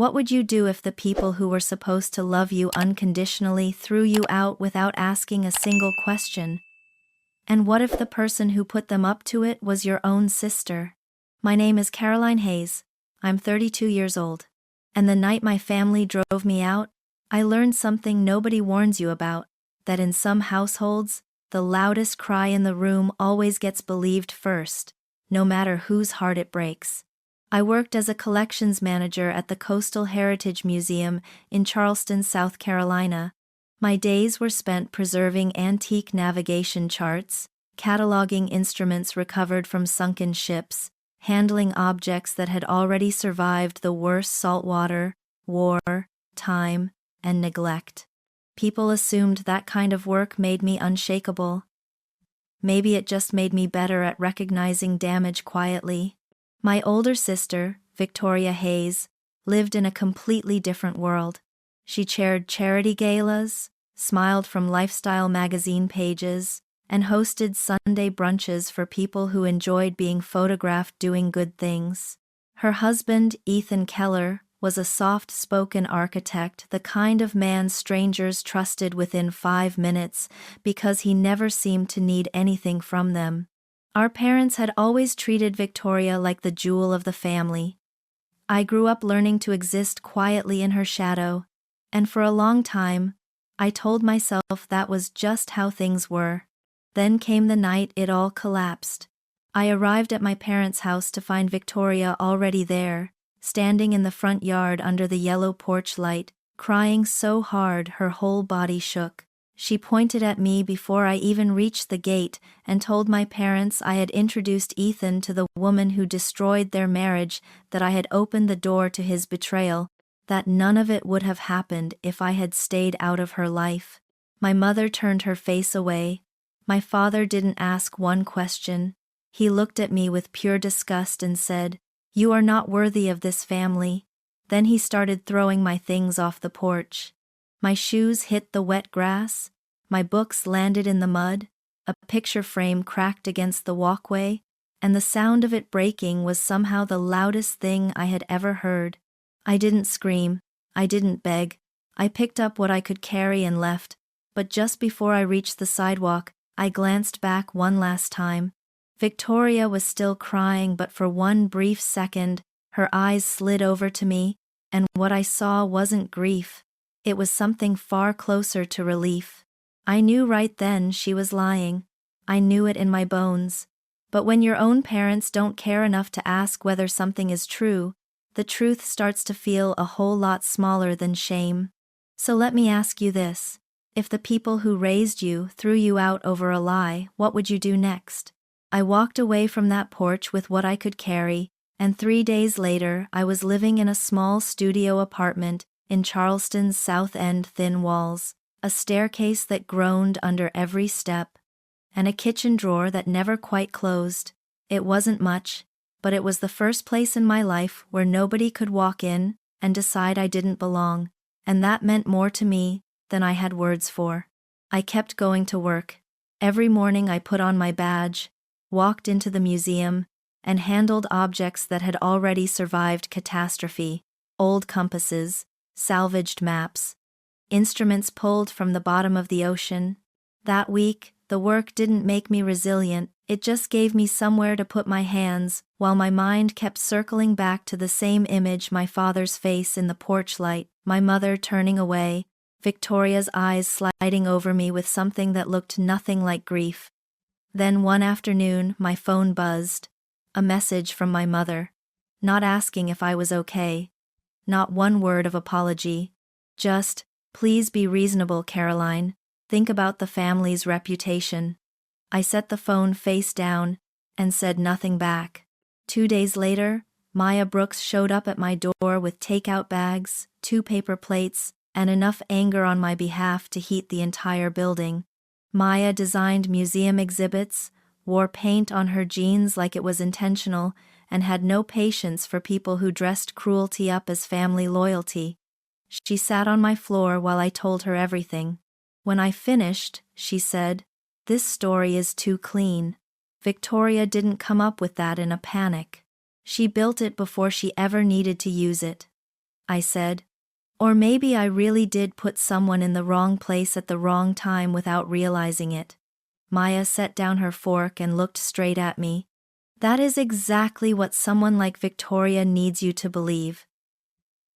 What would you do if the people who were supposed to love you unconditionally threw you out without asking a single question? And what if the person who put them up to it was your own sister? My name is Caroline Hayes. I'm 32 years old. And the night my family drove me out, I learned something nobody warns you about, that in some households, the loudest cry in the room always gets believed first, no matter whose heart it breaks. I worked as a collections manager at the Coastal Heritage Museum in Charleston, South Carolina. My days were spent preserving antique navigation charts, cataloging instruments recovered from sunken ships, handling objects that had already survived the worst saltwater, war, time, and neglect. People assumed that kind of work made me unshakable. Maybe it just made me better at recognizing damage quietly. My older sister, Victoria Hayes, lived in a completely different world. She chaired charity galas, smiled from lifestyle magazine pages, and hosted Sunday brunches for people who enjoyed being photographed doing good things. Her husband, Ethan Keller, was a soft-spoken architect, the kind of man strangers trusted within 5 minutes because he never seemed to need anything from them. Our parents had always treated Victoria like the jewel of the family. I grew up learning to exist quietly in her shadow, and for a long time, I told myself that was just how things were. Then came the night it all collapsed. I arrived at my parents' house to find Victoria already there, standing in the front yard under the yellow porch light, crying so hard her whole body shook. She pointed at me before I even reached the gate and told my parents I had introduced Ethan to the woman who destroyed their marriage, that I had opened the door to his betrayal, that none of it would have happened if I had stayed out of her life. My mother turned her face away. My father didn't ask one question. He looked at me with pure disgust and said, "You are not worthy of this family." Then he started throwing my things off the porch. My shoes hit the wet grass, my books landed in the mud, a picture frame cracked against the walkway, and the sound of it breaking was somehow the loudest thing I had ever heard. I didn't scream, I didn't beg, I picked up what I could carry and left, but just before I reached the sidewalk, I glanced back one last time. Victoria was still crying, but for one brief second, her eyes slid over to me, and what I saw wasn't grief. It was something far closer to relief. I knew right then she was lying. I knew it in my bones. But when your own parents don't care enough to ask whether something is true, the truth starts to feel a whole lot smaller than shame. So let me ask you this. If the people who raised you threw you out over a lie, what would you do next? I walked away from that porch with what I could carry, and 3 days later I was living in a small studio apartment in Charleston's South End, thin walls, a staircase that groaned under every step, and a kitchen drawer that never quite closed. It wasn't much, but it was the first place in my life where nobody could walk in and decide I didn't belong, and that meant more to me than I had words for. I kept going to work. Every morning I put on my badge, walked into the museum, and handled objects that had already survived catastrophe: old compasses, salvaged maps, instruments pulled from the bottom of the ocean. That week, the work didn't make me resilient, it just gave me somewhere to put my hands, while my mind kept circling back to the same image: my father's face in the porch light, my mother turning away, Victoria's eyes sliding over me with something that looked nothing like grief. Then one afternoon, my phone buzzed. A message from my mother. Not asking if I was okay. Not one word of apology. Just, "Please be reasonable, Caroline. Think about the family's reputation." I set the phone face down and said nothing back. 2 days later, Maya Brooks showed up at my door with takeout bags, 2 paper plates, and enough anger on my behalf to heat the entire building. Maya designed museum exhibits, wore paint on her jeans like it was intentional, and had no patience for people who dressed cruelty up as family loyalty. She sat on my floor while I told her everything. When I finished, she said, "This story is too clean." Victoria didn't come up with that in a panic. She built it before she ever needed to use it. I said. Or maybe I really did put someone in the wrong place at the wrong time without realizing it. Maya set down her fork and looked straight at me. That is exactly what someone like Victoria needs you to believe.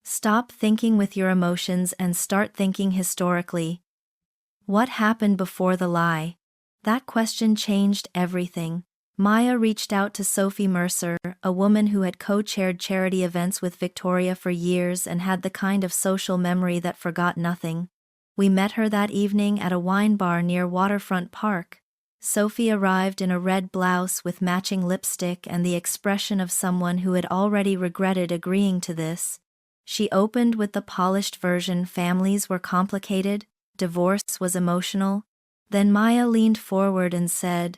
Stop thinking with your emotions and start thinking historically. What happened before the lie? That question changed everything. Maya reached out to Sophie Mercer, a woman who had co-chaired charity events with Victoria for years and had the kind of social memory that forgot nothing. We met her that evening at a wine bar near Waterfront Park. Sophie arrived in a red blouse with matching lipstick and the expression of someone who had already regretted agreeing to this. She opened with the polished version: families were complicated, divorce was emotional. Then Maya leaned forward and said,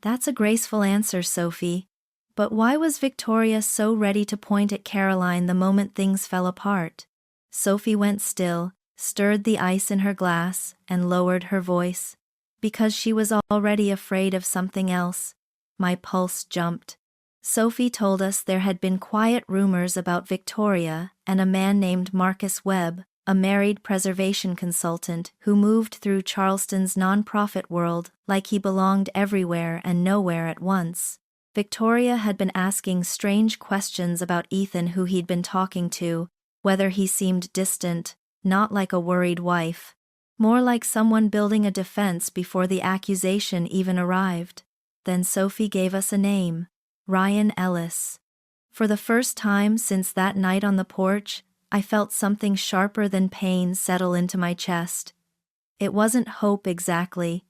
"That's a graceful answer, Sophie. But why was Victoria so ready to point at Caroline the moment things fell apart?" Sophie went still, stirred the ice in her glass, and lowered her voice. "Because she was already afraid of something else." My pulse jumped. Sophie told us there had been quiet rumors about Victoria and a man named Marcus Webb, a married preservation consultant who moved through Charleston's nonprofit world like he belonged everywhere and nowhere at once. Victoria had been asking strange questions about Ethan, who he'd been talking to, whether he seemed distant, not like a worried wife, more like someone building a defense before the accusation even arrived. Then Sophie gave us a name: Ryan Ellis. For the first time since that night on the porch, I felt something sharper than pain settle into my chest. It wasn't hope exactly.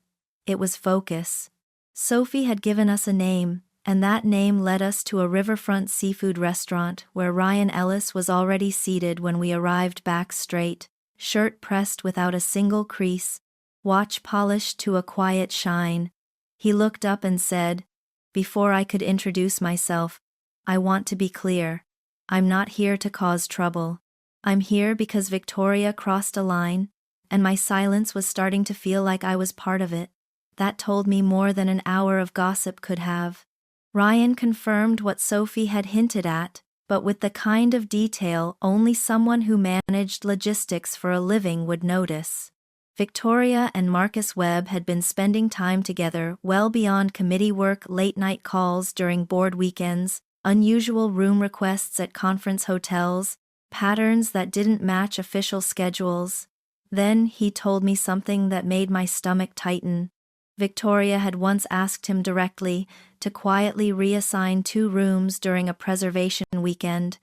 It was focus. Sophie had given us a name, and that name led us to a riverfront seafood restaurant where Ryan Ellis was already seated when we arrived, back straight, shirt pressed without a single crease, watch polished to a quiet shine. He looked up and said, before I could introduce myself, "I want to be clear. I'm not here to cause trouble. I'm here because Victoria crossed a line, and my silence was starting to feel like I was part of it." That told me more than an hour of gossip could have. Ryan confirmed what Sophie had hinted at, but with the kind of detail only someone who managed logistics for a living would notice. Victoria and Marcus Webb had been spending time together well beyond committee work, late-night calls during board weekends, unusual room requests at conference hotels, patterns that didn't match official schedules. Then he told me something that made my stomach tighten. Victoria had once asked him directly to quietly reassign 2 rooms during a preservation weekend.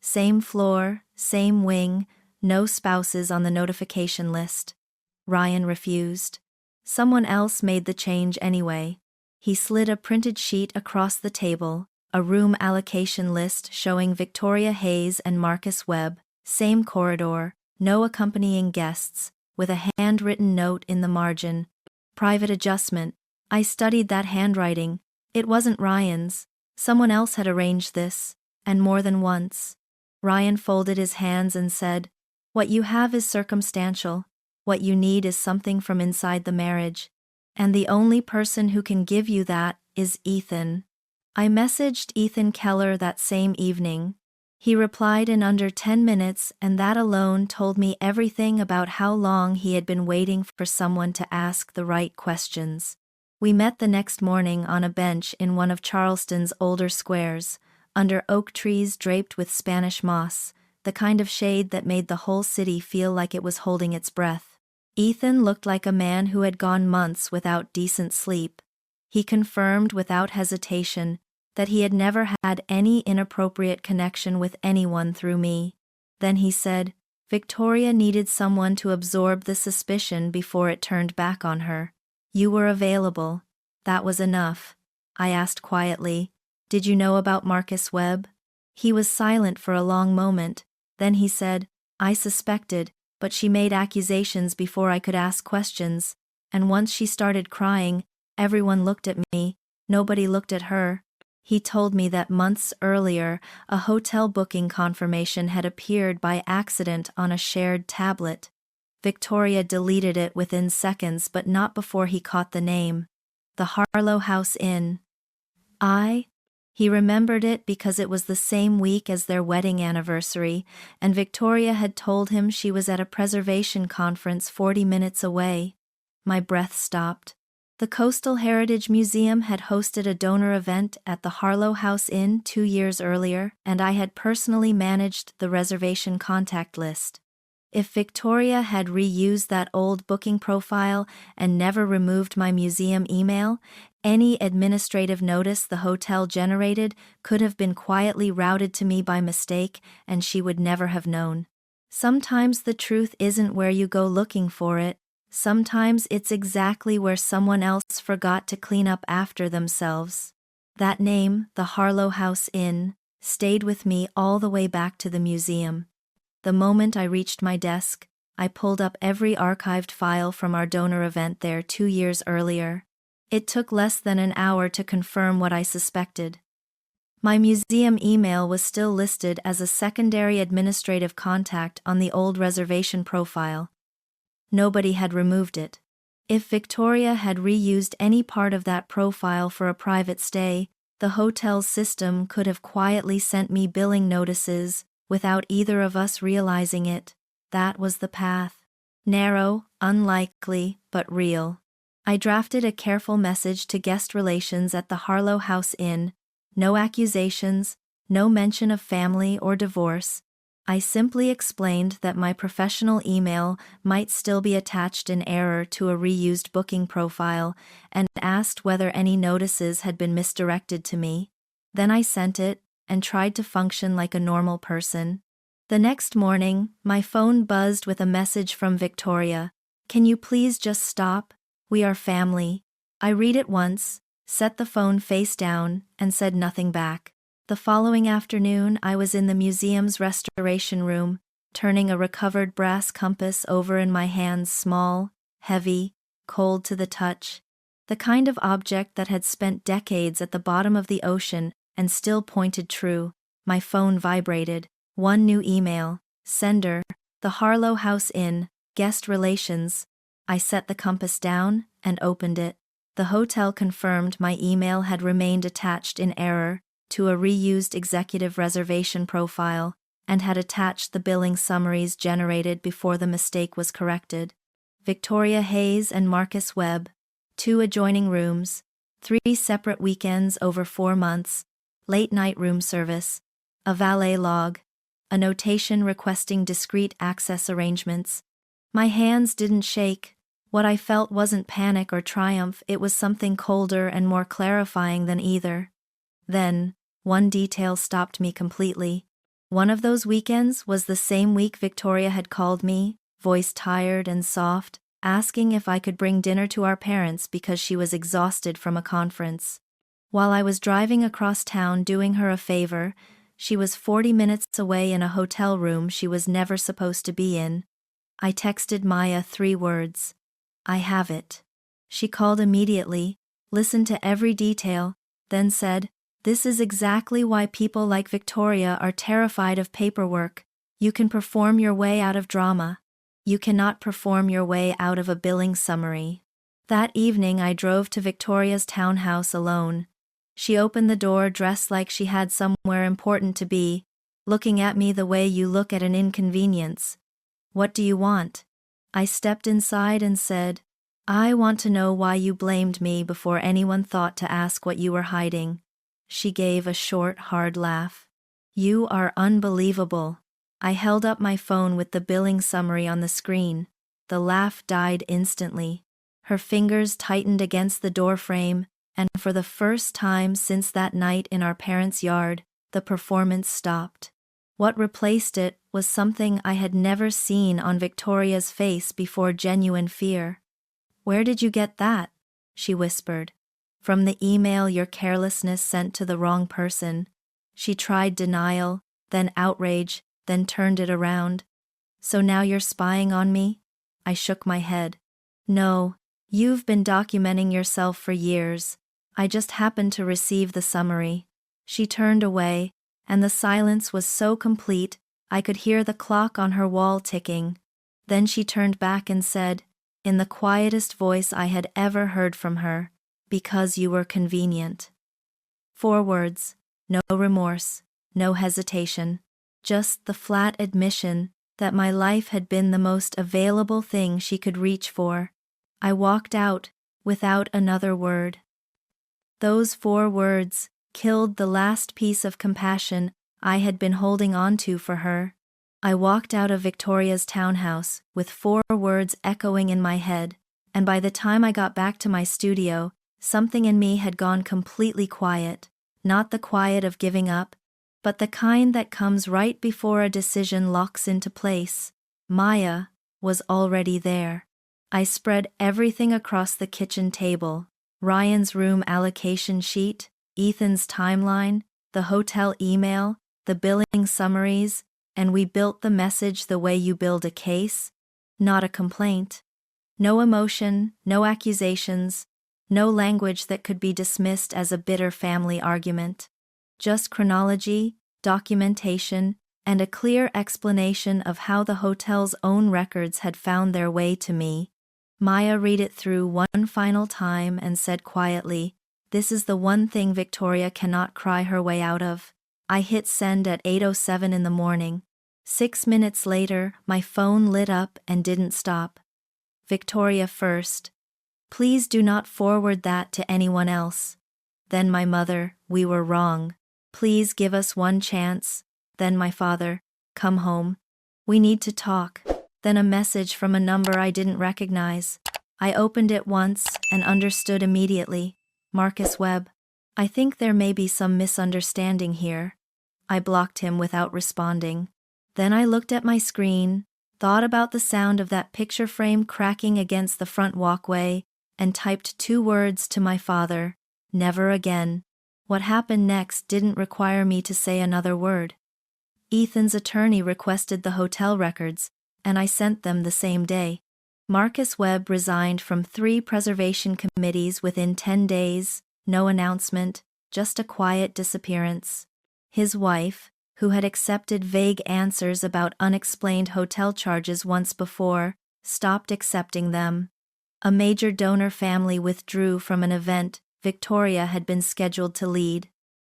Same floor, same wing, no spouses on the notification list. Ryan refused. Someone else made the change anyway. He slid a printed sheet across the table, a room allocation list showing Victoria Hayes and Marcus Webb, same corridor, no accompanying guests, with a handwritten note in the margin: "Private adjustment." I studied that handwriting. It wasn't Ryan's. Someone else had arranged this, and more than once. Ryan folded his hands and said, "What you have is circumstantial. What you need is something from inside the marriage. And the only person who can give you that is Ethan." I messaged Ethan Keller that same evening. He replied in under 10 minutes, and that alone told me everything about how long he had been waiting for someone to ask the right questions. We met the next morning on a bench in one of Charleston's older squares, under oak trees draped with Spanish moss, the kind of shade that made the whole city feel like it was holding its breath. Ethan looked like a man who had gone months without decent sleep. He confirmed without hesitation that he had never had any inappropriate connection with anyone through me. Then he said, "Victoria needed someone to absorb the suspicion before it turned back on her. You were available. That was enough." I asked quietly, "Did you know about Marcus Webb?" He was silent for a long moment. Then he said, "I suspected, but she made accusations before I could ask questions, and once she started crying, everyone looked at me, nobody looked at her." He told me that months earlier, a hotel booking confirmation had appeared by accident on a shared tablet. Victoria deleted it within seconds, but not before he caught the name: the Harlow House Inn. I He remembered it because it was the same week as their wedding anniversary, and Victoria had told him she was at a preservation conference 40 minutes away. My breath stopped. The Coastal Heritage Museum had hosted a donor event at the Harlow House Inn 2 years earlier, and I had personally managed the reservation contact list. If Victoria had reused that old booking profile and never removed my museum email, any administrative notice the hotel generated could have been quietly routed to me by mistake, and she would never have known. Sometimes the truth isn't where you go looking for it. Sometimes it's exactly where someone else forgot to clean up after themselves. That name, the Harlow House Inn, stayed with me all the way back to the museum. The moment I reached my desk, I pulled up every archived file from our donor event there 2 years earlier. It took less than an hour to confirm what I suspected. My museum email was still listed as a secondary administrative contact on the old reservation profile. Nobody had removed it. If Victoria had reused any part of that profile for a private stay, the hotel's system could have quietly sent me billing notices without either of us realizing it. That was the path. Narrow, unlikely, but real. I drafted a careful message to guest relations at the Harlow House Inn. No accusations, no mention of family or divorce. I simply explained that my professional email might still be attached in error to a reused booking profile, and asked whether any notices had been misdirected to me. Then I sent it, and tried to function like a normal person. The next morning, my phone buzzed with a message from Victoria. "Can you please just stop? We are family." I read it once, set the phone face down, and said nothing back. The following afternoon, I was in the museum's restoration room, turning a recovered brass compass over in my hands, small, heavy, cold to the touch. The kind of object that had spent decades at the bottom of the ocean and still pointed true. My phone vibrated. One new email. Sender, the Harlow House Inn, guest relations. I set the compass down and opened it. The hotel confirmed my email had remained attached in error to a reused executive reservation profile, and had attached the billing summaries generated before the mistake was corrected. Victoria Hayes and Marcus Webb, 2 adjoining rooms, 3 separate weekends over 4 months, late-night room service, a valet log, a notation requesting discreet access arrangements. My hands didn't shake. What I felt wasn't panic or triumph, it was something colder and more clarifying than either. Then, one detail stopped me completely. One of those weekends was the same week Victoria had called me, voice tired and soft, asking if I could bring dinner to our parents because she was exhausted from a conference. While I was driving across town doing her a favor, she was 40 minutes away in a hotel room she was never supposed to be in. I texted Maya 3 words. "I have it." She called immediately, listened to every detail, then said, "This is exactly why people like Victoria are terrified of paperwork. You can perform your way out of drama. You cannot perform your way out of a billing summary." That evening I drove to Victoria's townhouse alone. She opened the door dressed like she had somewhere important to be, looking at me the way you look at an inconvenience. "What do you want?" I stepped inside and said, "I want to know why you blamed me before anyone thought to ask what you were hiding." She gave a short, hard laugh. "You are unbelievable." I held up my phone with the billing summary on the screen. The laugh died instantly. Her fingers tightened against the doorframe, and for the first time since that night in our parents' yard, the performance stopped. What replaced it was something I had never seen on Victoria's face before: genuine fear. "Where did you get that?" she whispered. "From the email your carelessness sent to the wrong person." She tried denial, then outrage, then turned it around. "So now you're spying on me?" I shook my head. "No, you've been documenting yourself for years. I just happened to receive the summary." She turned away, and the silence was so complete I could hear the clock on her wall ticking. Then she turned back and said, in the quietest voice I had ever heard from her, "Because you were convenient." 4 words, No remorse, no hesitation. Just the flat admission that my life had been the most available thing she could reach for. I walked out, without another word. Those 4 words killed the last piece of compassion I had been holding on to for her. I walked out of Victoria's townhouse, with 4 words echoing in my head, and by the time I got back to my studio, something in me had gone completely quiet. Not the quiet of giving up, but the kind that comes right before a decision locks into place. Maya was already there. I spread everything across the kitchen table: Ryan's room allocation sheet, Ethan's timeline, the hotel email, the billing summaries, and we built the message the way you build a case. Not a complaint. No emotion, no accusations, no language that could be dismissed as a bitter family argument. Just chronology, documentation, and a clear explanation of how the hotel's own records had found their way to me. Maya read it through one final time and said quietly, "This is the one thing Victoria cannot cry her way out of." I hit send at 8:07 in the morning. 6 minutes later, my phone lit up and didn't stop. Victoria first. "Please do not forward that to anyone else." Then my mother, "We were wrong. Please give us one chance." Then my father, "Come home. We need to talk." Then a message from a number I didn't recognize. I opened it once and understood immediately. Marcus Webb. "I think there may be some misunderstanding here." I blocked him without responding. Then I looked at my screen, thought about the sound of that picture frame cracking against the front walkway, and typed 2 words to my father: "Never again." What happened next didn't require me to say another word. Ethan's attorney requested the hotel records, and I sent them the same day. Marcus Webb resigned from 3 preservation committees within 10 days, no announcement, just a quiet disappearance. His wife, who had accepted vague answers about unexplained hotel charges once before, stopped accepting them. A major donor family withdrew from an event Victoria had been scheduled to lead.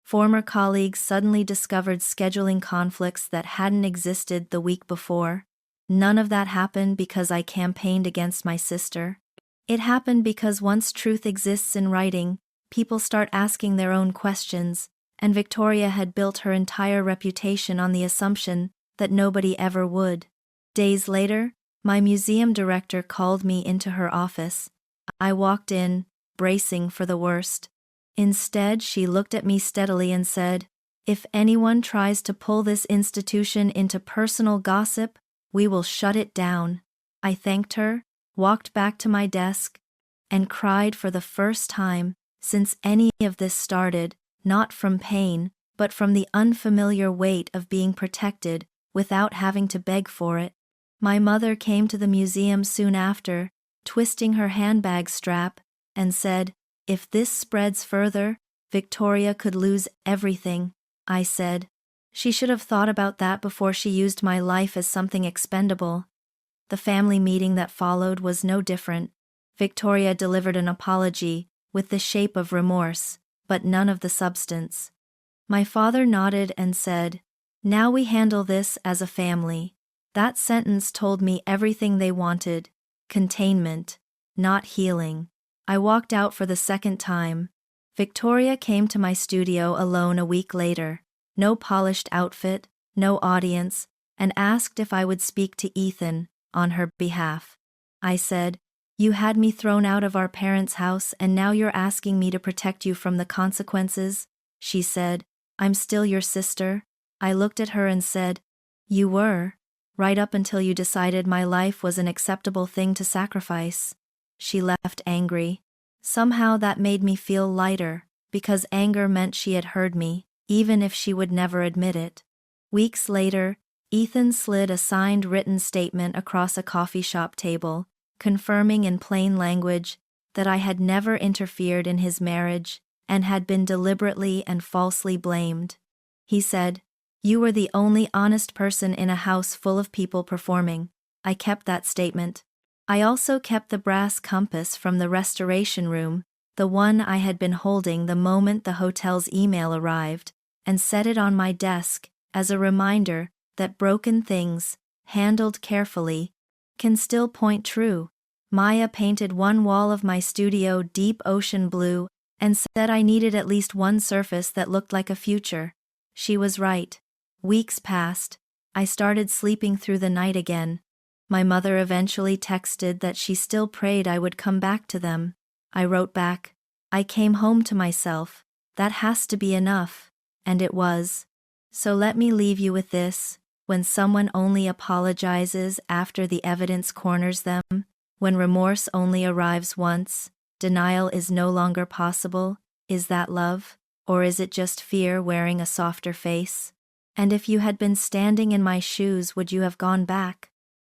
Former colleagues suddenly discovered scheduling conflicts that hadn't existed the week before. None of that happened because I campaigned against my sister. It happened because once truth exists in writing, people start asking their own questions, and Victoria had built her entire reputation on the assumption that nobody ever would. Days later, my museum director called me into her office. I walked in, bracing for the worst. Instead, she looked at me steadily and said, "If anyone tries to pull this institution into personal gossip, we will shut it down." I thanked her, walked back to my desk, and cried for the first time since any of this started, not from pain, but from the unfamiliar weight of being protected without having to beg for it. My mother came to the museum soon after, twisting her handbag strap, and said, "If this spreads further, Victoria could lose everything." I said, "She should have thought about that before she used my life as something expendable." The family meeting that followed was no different. Victoria delivered an apology, with the shape of remorse, but none of the substance. My father nodded and said, "Now we handle this as a family." That sentence told me everything they wanted: containment, not healing. I walked out for the second time. Victoria came to my studio alone a week later, no polished outfit, no audience, and asked if I would speak to Ethan on her behalf. I said, "You had me thrown out of our parents' house and now you're asking me to protect you from the consequences?" She said, "I'm still your sister." I looked at her and said, "You were, right up until you decided my life was an acceptable thing to sacrifice." She left angry. Somehow that made me feel lighter, because anger meant she had heard me, even if she would never admit it. Weeks later, Ethan slid a signed written statement across a coffee shop table, confirming in plain language that I had never interfered in his marriage and had been deliberately and falsely blamed. He said, "You were the only honest person in a house full of people performing." I kept that statement. I also kept the brass compass from the restoration room, the one I had been holding the moment the hotel's email arrived, and set it on my desk as a reminder that broken things, handled carefully, can still point true. Maya painted one wall of my studio deep ocean blue and said I needed at least one surface that looked like a future. She was right. Weeks passed. I started sleeping through the night again. My mother eventually texted that she still prayed I would come back to them. I wrote back, I came home to myself. That has to be enough. And it was. So let me leave you with this. When someone only apologizes after the evidence corners them, when remorse only arrives once, denial is no longer possible, is that love? Or is it just fear wearing a softer face? And if you had been standing in my shoes, would you have gone back?